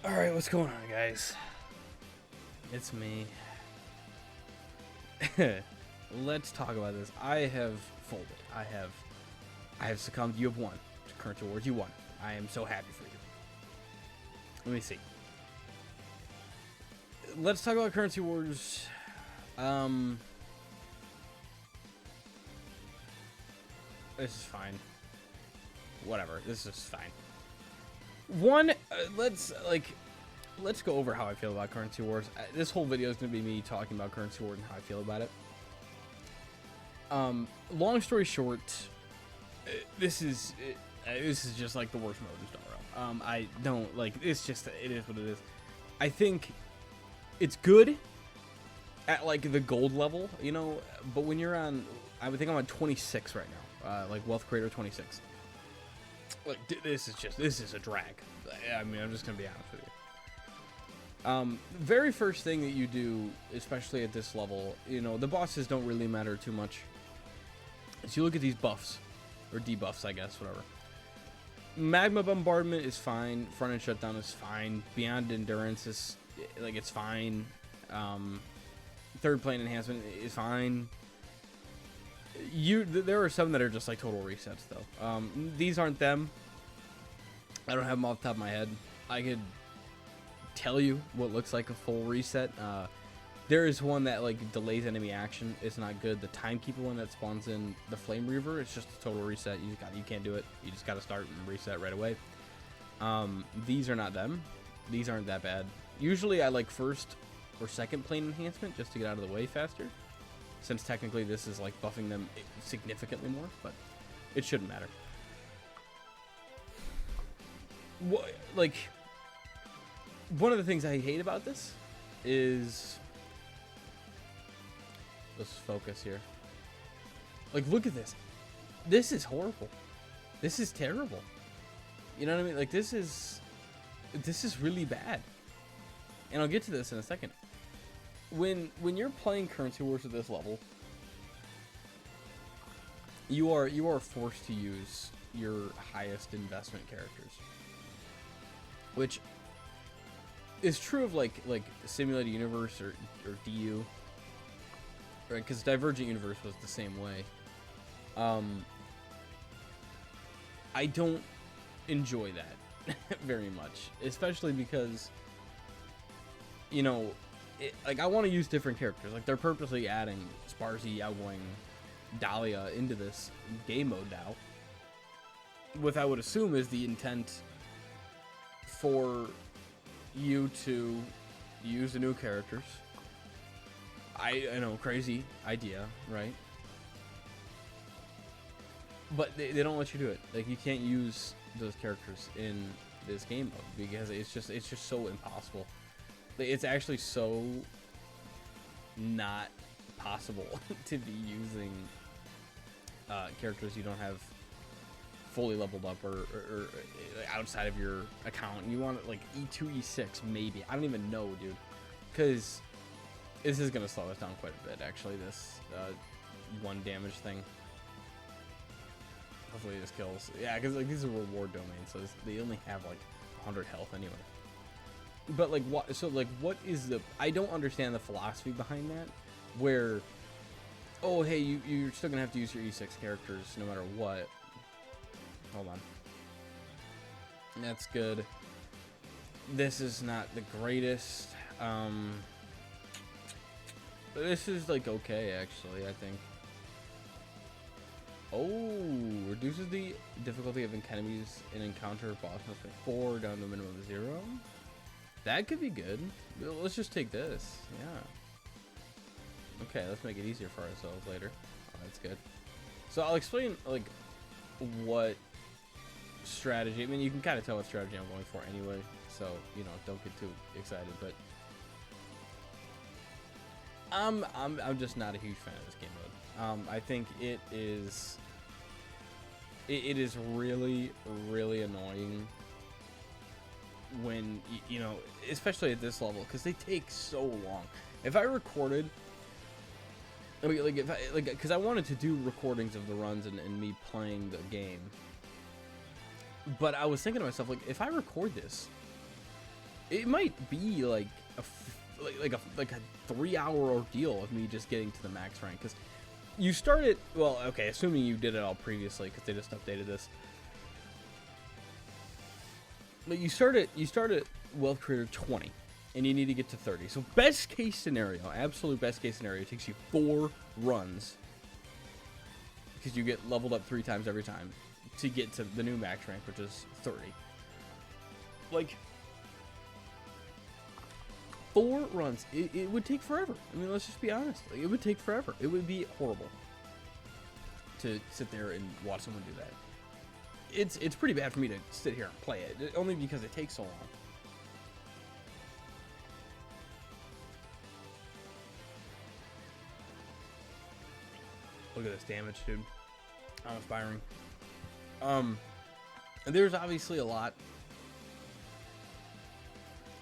Alright, what's going on, guys? It's me. Let's talk about this. I have folded. I have succumbed. You have won. Currency Wars, you won. I am so happy for you. Let me see. Let's talk about Currency Wars. This is fine. Whatever. This is fine. One, let's go over how I feel about Currency Wars. This whole video is going to be me talking about Currency Wars and how I feel about it. Long story short, this is just like the worst mode in Star Rail. I don't like. It's just, it is what it is. I think it's good at like the gold level, you know. But when you're on, I would think I'm on 26 right now, like Wealth Creator 26. Like, this is a drag. I mean, I'm just gonna be honest with you. Very first thing that you do, especially at this level, you know, the bosses don't really matter too much. So you look at these buffs, or debuffs, I guess, whatever. Magma Bombardment is fine. Front End Shutdown is fine. Beyond Endurance is, like, it's fine. Third Plane Enhancement is fine. There are some that are just like total resets, though. These aren't them. I don't have them off the top of my head. I could tell you what looks like a full reset. There is one that like delays enemy action. It's not good. The Timekeeper one that spawns in the Flame Reaver, it's just a total reset. You can't do it. You just gotta start and reset right away. These are not them. These aren't that bad. Usually I like first or second plane enhancement just to get out of the way faster, since technically this is like buffing them significantly more, but it shouldn't matter. Like, one of the things I hate about this is, let's focus here. Like, look at this. This is horrible. This is terrible. You know what I mean? Like, this is really bad. And I'll get to this in a second. When you're playing Currency Wars at this level, you are forced to use your highest investment characters, which is true of like Simulated Universe or DU, right? Because Divergent Universe was the same way. I don't enjoy that very much, especially because, you know, like, I want to use different characters. Like, they're purposely adding Sparsy, Outgoing, Dahlia into this game mode now, what I would assume is the intent for you to use the new characters. I know, crazy idea, right? But they don't let you do it. Like, you can't use those characters in this game mode because it's just so impossible. It's actually so not possible to be using characters you don't have fully leveled up or outside of your account. You want it like E2, E6, maybe. I don't even know, dude. Because this is going to slow us down quite a bit, actually, this one damage thing. Hopefully this kills. Yeah, because like, these are reward domains, so they only have like 100 health anyway. But like, what? So like, what is the? I don't understand the philosophy behind that. Where, oh hey, you're still gonna have to use your E6 characters no matter what. Hold on. That's good. This is not the greatest. This is like okay, actually. I think. Oh, reduces the difficulty of enemies in encounter boss must be 4 down to a minimum of 0. That could be good. Let's just take this. Yeah. Okay, let's make it easier for ourselves later. Oh, that's good. So I'll explain like what strategy. I mean, you can kind of tell what strategy I'm going for anyway. So, you know, don't get too excited. But I'm just not a huge fan of this game mode. I think it is really, really annoying when, you know, especially at this level, because they take so long. If I recorded, I mean, like, because I wanted to do recordings of the runs and me playing the game, but I was thinking to myself, like, if I record this, it might be like a 3-hour ordeal of me just getting to the max rank, because you started, well, okay, assuming you did it all previously, because they just updated this. But you started Wealth Creator 20, and you need to get to 30. So best case scenario, absolute best case scenario, it takes you 4 runs, because you get leveled up 3 times every time, to get to the new max rank, which is 30. Like, 4 runs, it would take forever. I mean, let's just be honest. Like, it would take forever. It would be horrible to sit there and watch someone do that. It's pretty bad for me to sit here and play it, only because it takes so long. Look at this damage, dude. I'm inspiring. There's obviously a lot.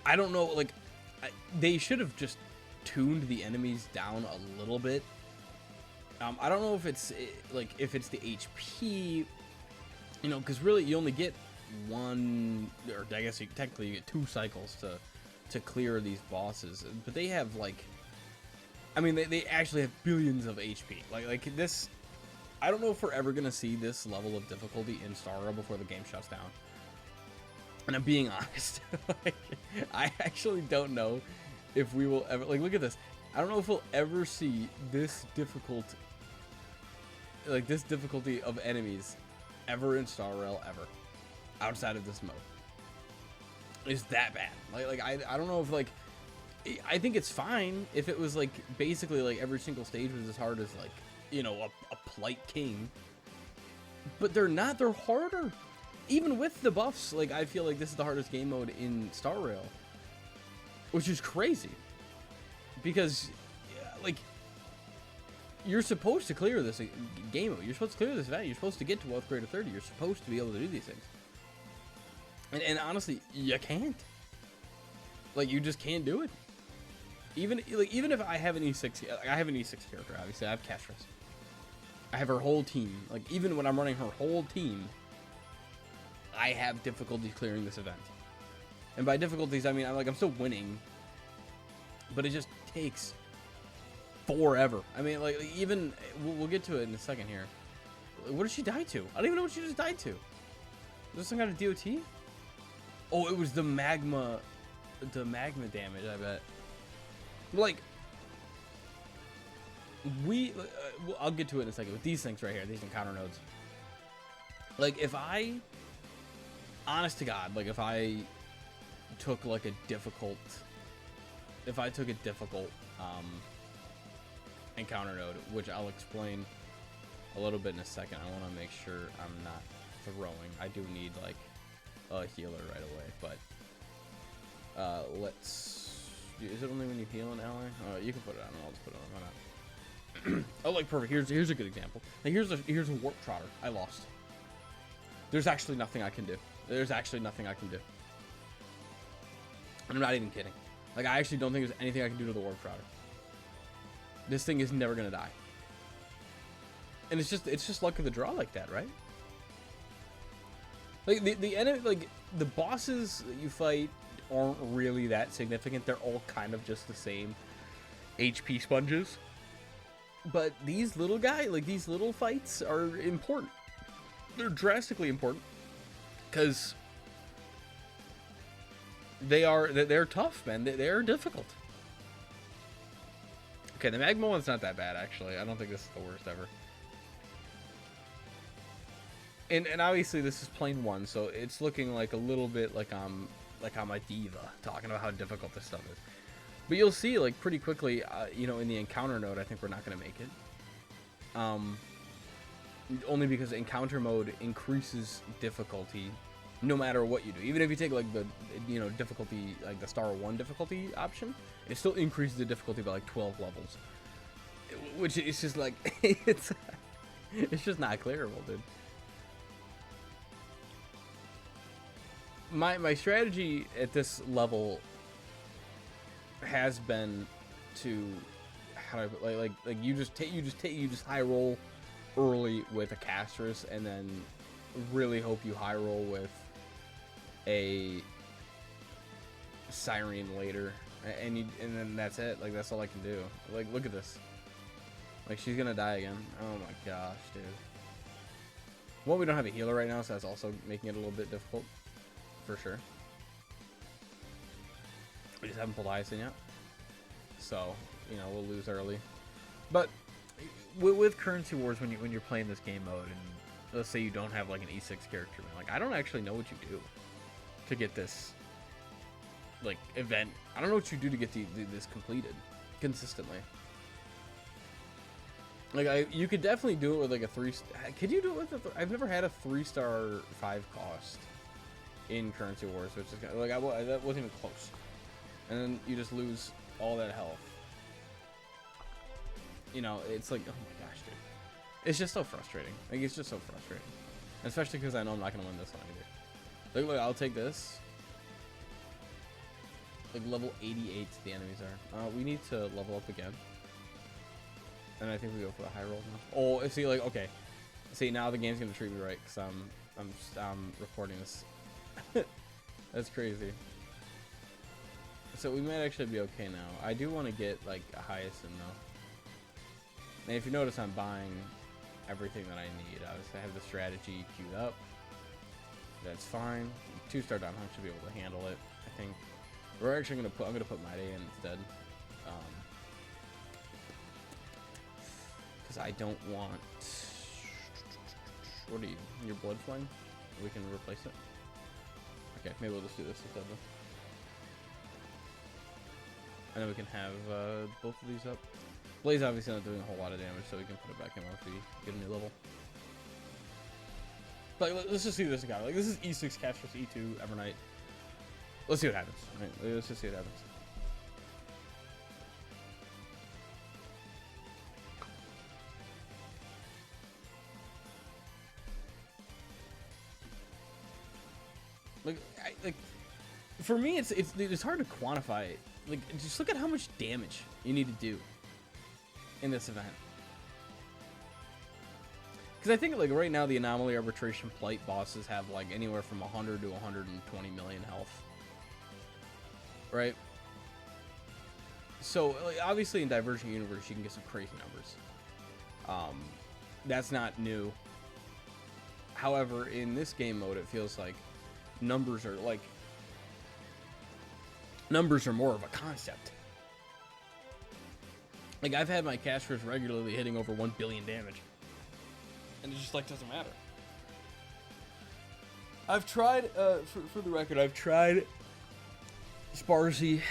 I don't know, like, they should have just tuned the enemies down a little bit. I don't know if it's if it's the HP, you know, because really you only get 1, or I guess technically you get 2 cycles to clear these bosses, but they have, like, I mean, they actually have billions of HP. Like this, I don't know if we're ever gonna see this level of difficulty in Star Rail before the game shuts down. And I'm being honest. Like, I actually don't know if we will ever, like, look at this. I don't know if we'll ever see this difficult, like, this difficulty of enemies ever in Star Rail, ever, outside of this mode. It's that bad. Like I don't know if, like, I think it's fine if it was, like, basically, like, every single stage was as hard as, like, you know, a Plight King. But they're not. They're harder. Even with the buffs, like, I feel like this is the hardest game mode in Star Rail, which is crazy, because, like, you're supposed to clear this game mode. You're supposed to clear this event. You're supposed to get to Wealth Creator 30. You're supposed to be able to do these things. And honestly, you can't. Like, you just can't do it. Even if I have an E6, I have an E6 character, obviously. I have Castress. I have her whole team. Like, even when I'm running her whole team, I have difficulty clearing this event. And by difficulties, I mean, I'm still winning, but it just takes forever. I mean, like, even, we'll get to it in a second here. What did she die to? I don't even know what she just died to. Was this some kind of DOT? Oh, it was the magma damage, I bet. Like, I'll get to it in a second with these things right here, these encounter nodes. Like, if I, honest to God, like, if I took, like, a difficult encounter node, which I'll explain a little bit in a second. I want to make sure I'm not throwing. I do need, like, a healer right away, but let's, is it only when you heal an ally? You can put it on. I'll just put it on. Why not? Oh, like, perfect. Here's a good example. Like, here's a warp trotter. I lost. There's actually nothing I can do. There's actually nothing I can do. I'm not even kidding. Like, I actually don't think there's anything I can do to the warp trotter. This thing is never gonna die. And it's just luck of the draw like that, right? Like, the enemy, like, the bosses that you fight aren't really that significant. They're all kind of just the same HP sponges. But these little guys, like, these little fights are important. They're drastically important, because they're tough, man. They're difficult. Okay, the magma one's not that bad, actually. I don't think this is the worst ever. And obviously this is plane 1, so it's looking like a little bit like I'm a diva talking about how difficult this stuff is. But you'll see, like, pretty quickly, you know, in the encounter node, I think we're not gonna make it. Only because encounter mode increases difficulty no matter what you do. Even if you take, like, the, you know, difficulty, like the Star 1 difficulty option, it still increases the difficulty by, like, 12 levels. Which is just, like, it's just not clearable, dude. My strategy at this level has been to, how do I put, like you just high roll early with a Castress, and then really hope you high roll with a Siren later, and then that's it. Like, that's all I can do. Like, look at this. Like, she's gonna die again. Oh my gosh, dude. Well, we don't have a healer right now, so that's also making it a little bit difficult, for sure. We just haven't pulled Hyacinth yet, so you know, we'll lose early. But with Currency Wars, when you're playing this game mode, and let's say you don't have like an E6 character, like I don't actually know what you do to get this like event. I don't know what you do to get this completed consistently. Like, you could definitely do it with like a 3. Could you do it with I've never had a 3-star 5 cost in Currency Wars, which is like that wasn't even close. And then you just lose all that health. You know, it's like, oh my gosh, dude. It's just so frustrating. Like, it's just so frustrating. Especially because I know I'm not going to win this one either. Look, I'll take this. Like, level 88 the enemies are. We need to level up again. And I think we go for the high roll now. Oh, see, like, okay. See, now the game's going to treat me right because I'm recording this. That's crazy. So we might actually be okay now. I do want to get, like, a Hyacinth, though. And if you notice, I'm buying everything that I need. Obviously, I have the strategy queued up. That's fine. 2-star Don Hunt should be able to handle it, I think. We're actually going to put... I'm going to put my day in instead. Because I don't want... What are you? Your Blood Flame? We can replace it. Okay, maybe we'll just do this instead, though. And then we can have both of these up. Blaze obviously not doing a whole lot of damage, so we can put it back in once we get a new level. But let's just see this guy. Like, this is E6 Cash vs E2 Evernight. Let's see what happens. All right, let's just see what happens. Like, for me, it's hard to quantify it. Like, just look at how much damage you need to do in this event. Because I think, like, right now the Anomaly, Arbitration, Plight bosses have, like, anywhere from 100 to 120 million health. Right? So, like, obviously in Divergent Universe you can get some crazy numbers. That's not new. However, in this game mode it feels like numbers are more of a concept. Like, I've had my casters regularly hitting over 1 billion damage. And it just, like, doesn't matter. I've tried, for the record, I've tried Sparzy,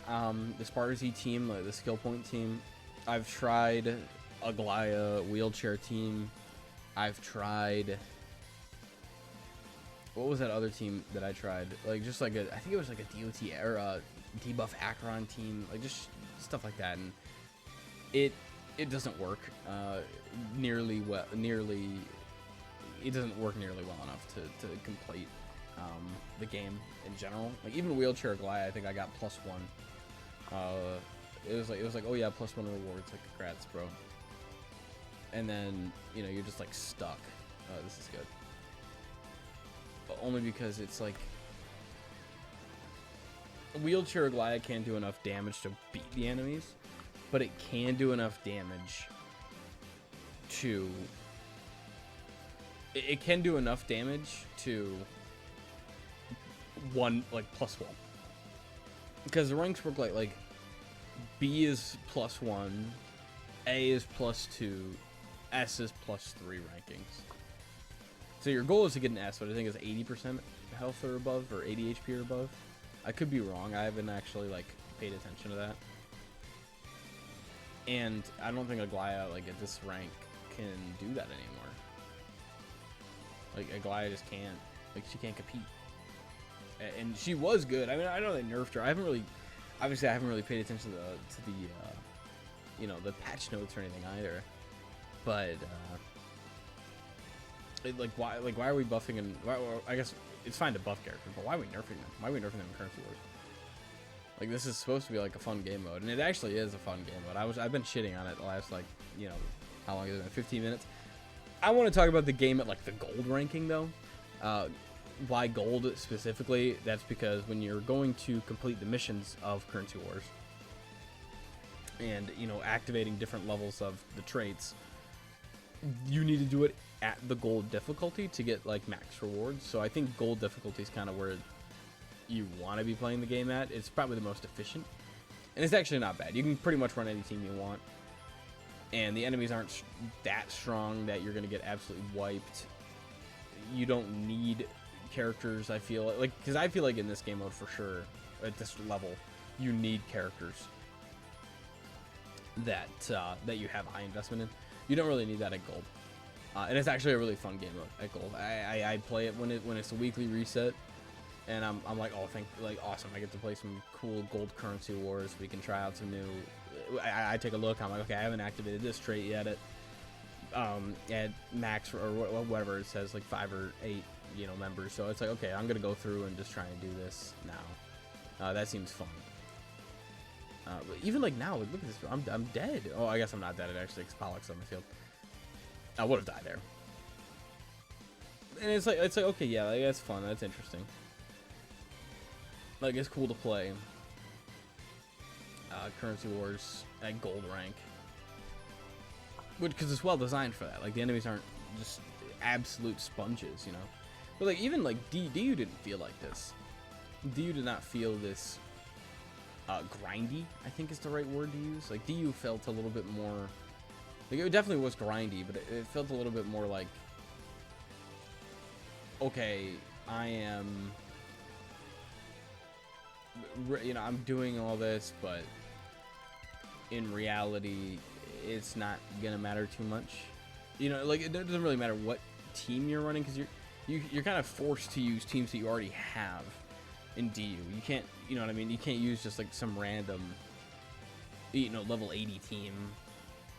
the Sparzy team, like the skill point team. I've tried Aglaya wheelchair team. I've tried... What was that other team that I tried? Like, just like I think it was like a DOT era debuff Acheron team, like just stuff like that, and it doesn't work nearly well. It doesn't work nearly well enough to complete the game in general. Like, even wheelchair Glide, I think I got +1. It was like oh yeah, +1 rewards. Like, congrats, bro. And then, you know, you're just like stuck. This is good. But only because it's like wheelchair Glide can't do enough damage to beat the enemies, but it can do enough damage to +1, because the ranks work like B is +1, A is +2, S is +3 rankings. So your goal is to get an S, but I think it's 80% health or above, or 80 HP or above. I could be wrong. I haven't actually like paid attention to that. And I don't think Aglaya, like, at this rank can do that anymore. Like, Aglaya just can't. Like, she can't compete. And she was good. I mean, I know they nerfed her. I haven't really paid attention to the you know, the patch notes or anything either. But why are we buffing and I guess it's fine to buff characters, but why are we nerfing them? Why are we nerfing them in Currency Wars? Like, this is supposed to be like a fun game mode, and it actually is a fun game mode. I've been shitting on it the last, like, you know, how long has it been? 15 minutes. I want to talk about the game at like the gold ranking though. why gold specifically? That's because when you're going to complete the missions of Currency Wars, and activating different levels of the traits, you need to do it at the gold difficulty to get like max rewards. So I think gold difficulty is kind of where you want to be playing the game at. It's probably the most efficient, and it's actually not bad. You can pretty much run any team you want, and the enemies aren't that strong that you're going to get absolutely wiped. You don't need characters, I feel like, because I feel like in this game mode for sure at this level you need characters that you have high investment in. You don't really need that at gold, and it's actually a really fun game mode at gold. I play it when it's a weekly reset, and I'm like, oh, awesome, I get to play some cool gold Currency Wars. We can try out some new. I take a look, I'm like, okay, I haven't activated this trait yet at max or whatever it says, like 5 or 8 members. So it's like, okay, I'm gonna go through and just try and do this now. That seems fun. But even like now, look at this. I'm dead. Oh, I guess I'm not dead. It actually Pollock's on the field. I would have died there. And it's like okay, yeah, like, that's fun. That's interesting. Like, it's cool to play Currency Wars at gold rank, because it's well designed for that. Like, the enemies aren't just absolute sponges, But like, even like DU didn't feel like this. DU did not feel this grindy, I think is the right word to use. Like, DU felt a little bit more, like, it definitely was grindy, but it felt a little bit more like, okay, I am, I'm doing all this, but in reality, it's not gonna matter too much. Like, it doesn't really matter what team you're running, because you're kind of forced to use teams that you already have in DU. You can't, you know what I mean? You can't use just like some random, level 80 team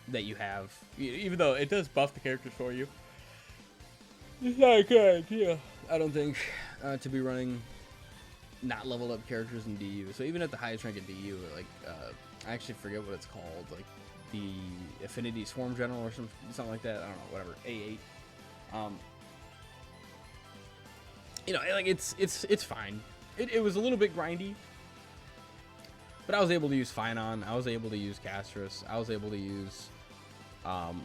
that you have, even though it does buff the characters for you. It's not a good idea, I don't think, to be running not leveled up characters in DU. So even at the highest rank in DU, like, I actually forget what it's called, like the Affinity Swarm General or something like that. I don't know, whatever. A8. Like, it's fine. It was a little bit grindy, but I was able to use Finon. I was able to use Castris. I was able to use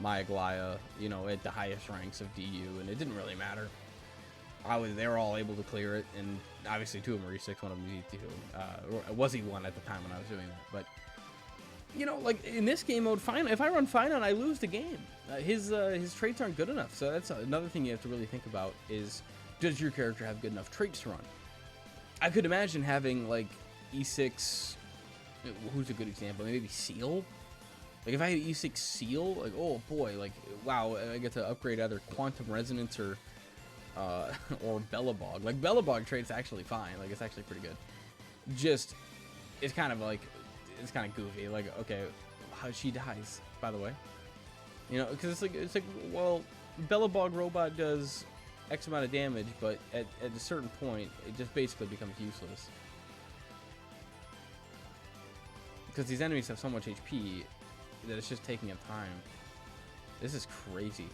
my Aglaya, at the highest ranks of DU, and it didn't really matter. They were all able to clear it, and obviously 2 of them were E6, 1 of them was E2. Or it was E1 at the time when I was doing that, but like, in this game mode, if I run Finon, I lose the game. His traits aren't good enough, so that's another thing you have to really think about is, does your character have good enough traits to run? I could imagine having, like, E6, who's a good example? Maybe Seal? Like, if I had E6 Seal, like, oh boy, like, wow, I get to upgrade either Quantum Resonance or Bellabog. Like, Bellabog trait's actually fine. Like, it's actually pretty good. Just, it's kind of like, it's kind of goofy. Like, okay, how she dies, by the way. Because it's like, well, Bellabog robot does X amount of damage, but at a certain point, it just basically becomes useless. Because these enemies have so much HP that it's just taking up time. This is crazy.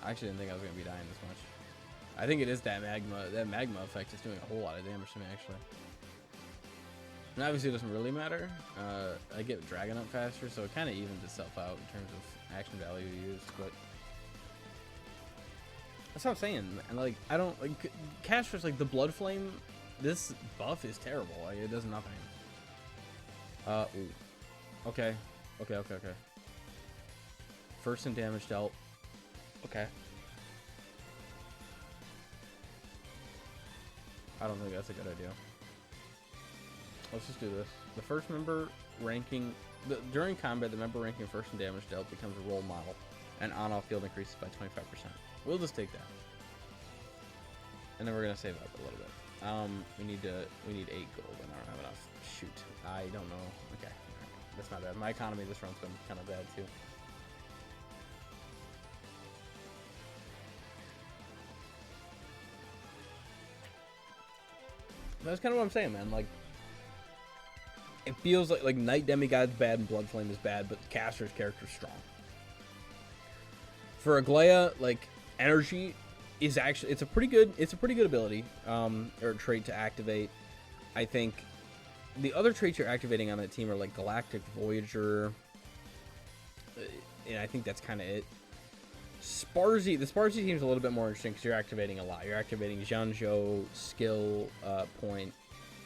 I actually didn't think I was going to be dying this much. I think it is that magma. That magma effect is doing a whole lot of damage to me, actually. And obviously it doesn't really matter. I get Dragon up faster, so it kind of evens itself out in terms of action value used, but that's what I'm saying. And like, I don't like Caster's, like, the Blood Flame. This buff is terrible. Like, it does nothing. Ooh. Okay. First in damage dealt. Okay. I don't think that's a good idea. Let's just do this. The first member ranking during combat, the member ranking first in damage dealt becomes a role model, and on-off field increases by 25%. We'll just take that, and then we're gonna save up a little bit. We need 8 gold, and I don't have enough. Shoot, I don't know. Okay, that's not bad. My economy this run's been kind of bad too. That's kind of what I'm saying, man. Like, it feels like Night Demigod's bad and Blood Flame is bad, but Caster's character's strong. For Aglaya, like, energy is actually it's a pretty good ability or trait to activate. I think the other traits you're activating on that team are like Galactic Voyager, and I think that's kind of it. The Sparsy team is a little bit more interesting because you're activating a lot. You're activating Janjo skill point.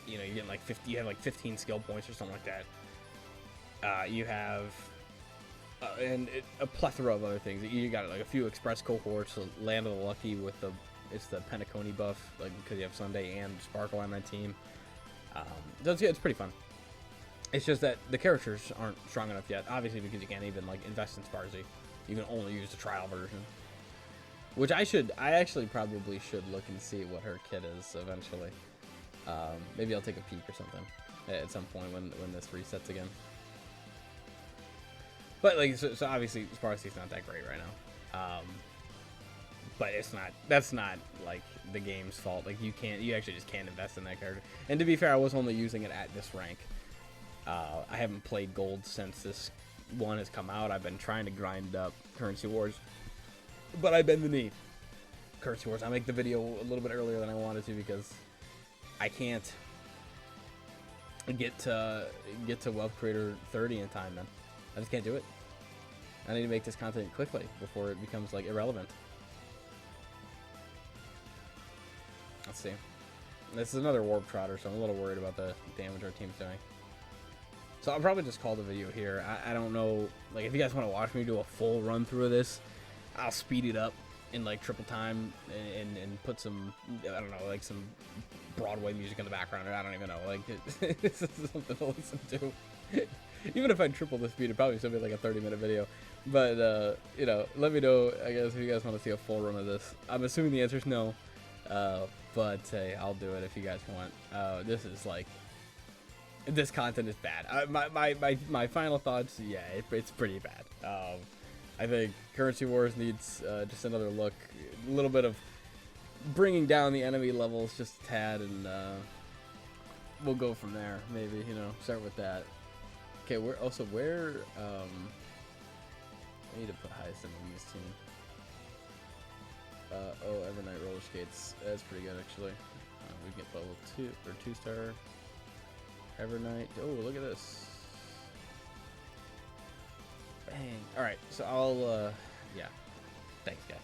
You know, you're getting like 50. You have like 15 skill points or something like that. You have a plethora of other things. You got like a few express cohorts. So Land of the Lucky with it's the Penacony buff, like because you have Sunday and Sparkle on that team. So it's pretty fun. It's just that the characters aren't strong enough yet, obviously, because you can't even like invest in Sparsy. You can only use the trial version, which I actually probably should look and see what her kit is eventually. Maybe I'll take a peek or something at some point when this resets again. But like, so obviously Sparsy's not that great right now. But that's not like the game's fault. Like you actually just can't invest in that character. And to be fair, I was only using it at this rank. I haven't played gold since this one has come out. I've been trying to grind up Currency Wars, but I bend the knee. Currency Wars. I make the video a little bit earlier than I wanted to because I can't get to Wealth Creator 30 in time, man. I just can't do it. I need to make this content quickly before it becomes like irrelevant. Let's see. This is another Warp Trotter, so I'm a little worried about the damage our team's doing. So I'll probably just call the video here. I don't know, like if you guys want to watch me do a full run through of this, I'll speed it up in like triple time and put some, I don't know, like some Broadway music in the background, or I don't even know, like this is something to listen to. Even if I triple the speed, it'd probably still be like a 30-minute video. But you know, let me know, I guess, if you guys want to see a full run of this. I'm assuming the answer is no, but hey, I'll do it if you guys want. This is like, this content is bad. My final thoughts, yeah, it's pretty bad. I think Currency Wars needs just another look, a little bit of bringing down the enemy levels just a tad, and we'll go from there. Maybe, you know, start with that. Okay, where I need to put highest enemies team. Oh, Evernight roller skates. That's pretty good actually. We get level 2 or 2-star. Evernight. Oh, look at this. Bang. Alright, so I'll, yeah. Thanks, guys.